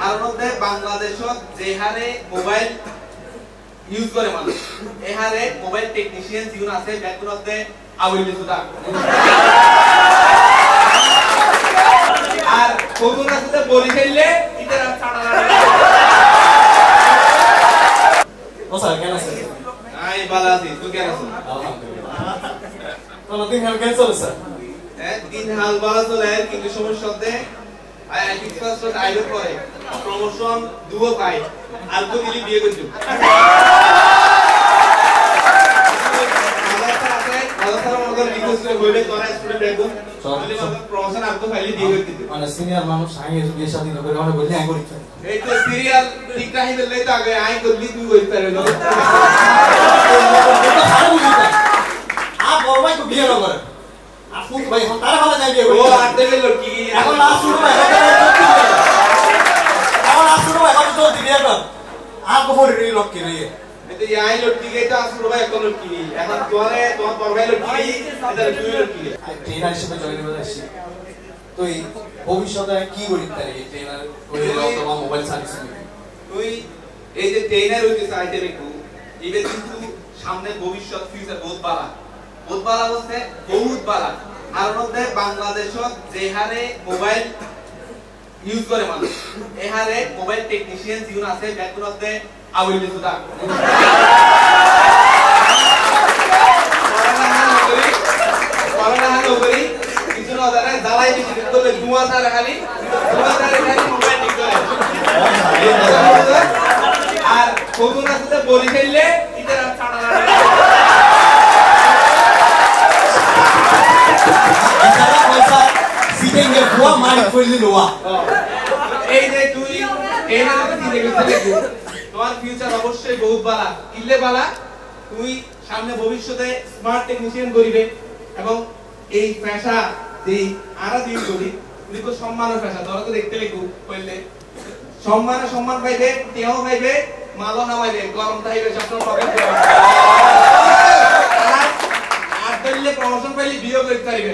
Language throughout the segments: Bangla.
কারণ হচ্ছে বাংলাদেশত যে হারে মোবাইল ইউজ করে মানুষ এই হারে মোবাইল টেকনিশিয়ান যিন আছে ব্যাকগ্রাউন্ডে আউইল সুদা আর কোন আছে বলি ফেললে ইতার ছাড়া লাগে ও স্যার কেন আছে আই বালা আছি তুই কেন আছিস আলহামদুলিল্লাহ তো দিন হাল কেন চলে স্যার দিন হাল বালা চলে কিন্তু সমস্যা হচ্ছে আই ফার্স্ট আইডো করে প্রমোশন দুও পাই আর তো দিলি বিয়ে করছো প্রমোশন আর তো ফাইলি দিয়ে দিতে মানে সিনিয়র মানুষ আগে বিয়ে শাদী করে অনেক বলি আই করি এই তো সিরিয়াল ঠিক রাখি দিলে তো আগে আই করলি তুই কইতে পারলো आप और भाई को बियर over आप खुद भाई हम तारा वाला जाएंगे वो आते में लड़की এখন লাস্ট শুরু হয় এখন লাস্ট শুরু হয় এখন তো বিयर कर आपको फोर री लॉक की रही है तो यही लड़की के तो शुरू भाई कौन लड़की এখন তোরে তোমার পরভাই লড়কি এটা তুই লড়কি ট্রেনার হিসেবে জয়েন করে আসছি তো এই ভবিষ্যতে কি করি তারে এই ট্রেনার ওই অথবা মোবাইল সার্ভিস তুই এই যে ট্রেনার হইতে চাইতে রেখো এটা কিন্তু সামনে ভবিষ্যৎ ফিউচার বহুত বালা বলতে বহুত বালা আর মধ্যে বাংলাদেশত যে হারে মোবাইল ইউজ করে মানুষ এই হারে মোবাইল টেকনিশিয়ান যিন আছে ব্যাকগ্রাউন্ডে আউইল সুদা করোনা নগরী কিছু না জানে জ্বালাই বেশি করলে ধোঁয়া ছাড়া খালি মোবাইল ঠিক করে আর কোন আছে বলি ফেললে ইতার ছাড়া লাগে ইতারা পয়সা সিটেঙ্গে বুয়া মারি কইলি লোয়া এই যে তুই এই না কি দেখছিস তোমার ফিউচার অবশ্যই বহুত বালা ইল্লে বালা তুই সামনে ভবিষ্যতে স্মার্ট টেকনিশিয়ান করিবে এবং এই পেশা যে আরা দিন করি তুই তো সম্মানের পেশা তোরা তো দেখতে লেগু কইলে সম্মান পাইবে তেও পাইবে মালো নামাইবে গরম তাইবে সব পাবে আর দিলে প্রমোশন পাইলে বিয়ে করতে পারবে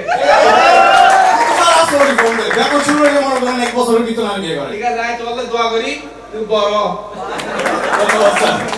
সারা সরি বন্ধে ব্যাপার শুরু হয়ে মনে করেন এক বছরের ভিতর আমি বিয়ে করে ঠিক আছে চল দোয়া করি তুই বড় ধন্যবাদ স্যার